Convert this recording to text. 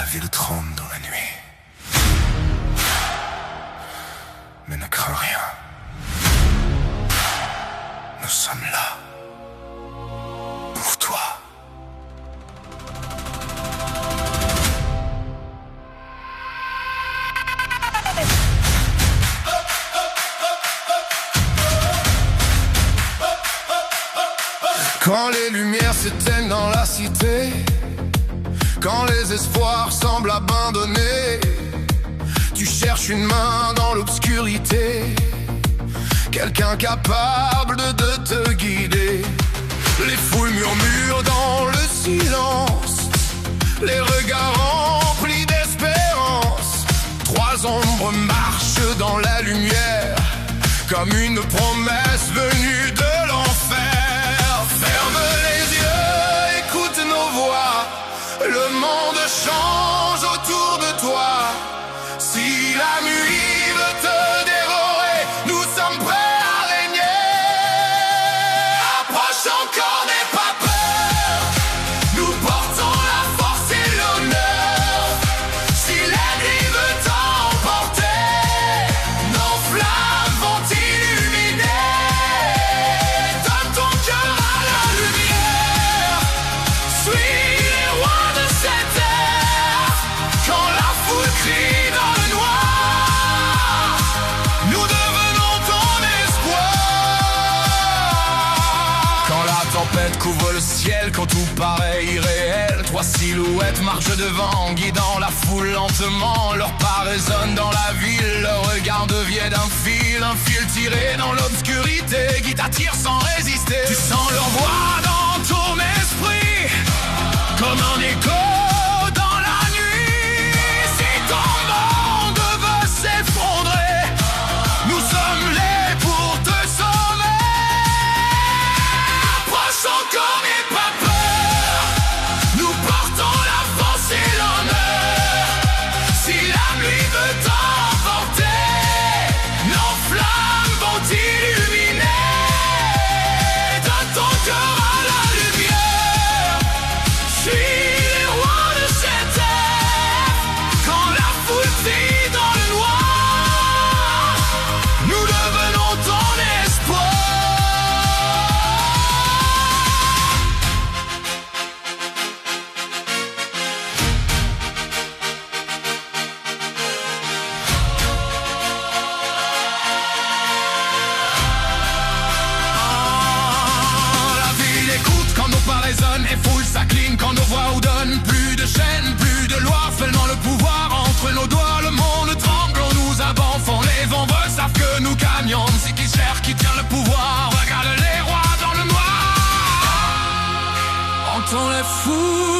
ville tremble dans la nuit. Mais ne crains rien. Nous sommes là. Pour toi. Quand les lumières s'éteignent dans la cité, quand les espoirs semblent abandonnés, tu cherches une main dans l'obscurité, quelqu'un capable de te guider. Les foules murmurent dans le silence, les regards remplis d'espérance. Trois ombres marchent dans la lumière, comme une promesse venue de l'enfer. Ferme les yeux, écoute nos voix, le monde change autour de toi. Si la nuit veut te dévorer, nous sommes prêts à régner. Approche encore, n'aie pas peur, nous portons la force et l'honneur. Si l'ennemi veut t'emporter, nos flammes vont t'illuminer. Donne ton cœur à la lumière, suis les rois de cette terre. Quand la foule crie dans le noir, nous devenons ton espoir. Quand la tempête couvre le ciel, quand tout paraît irréel, trois silhouettes marchent devant, guidant la foule lentement. Leur pas résonne dans la ville, leur regard devient un fil tiré dans l'obscurité qui t'attire sans résister. Tu sens leur voix dans ton esprit, comme un écho dans la nuit. Si ton monde veut s'effondrer, nous sommes là pour te sauver. Approche encore, n'aie pas peur, nous portons la force et l'honneur. Si la nuit veut t'emporter, nos flammes vont t'illuminer. Donne ton cœur à la lumière, suis les rois de cette terre. Quand la foule crie dans le noir, nous devenons ton espoir. La ville écoute quand nos pas résonnent et foule s'incline quand nos voix ordonnent. Plus de chaînes, plus de lois, seulement le pouvoir entre nos doigts. Le monde tremble, on nous abandonne, font les vents savent que nous camions. C'est qui cherche, qui tient le pouvoir. Regarde les rois dans le noir. Entends les fous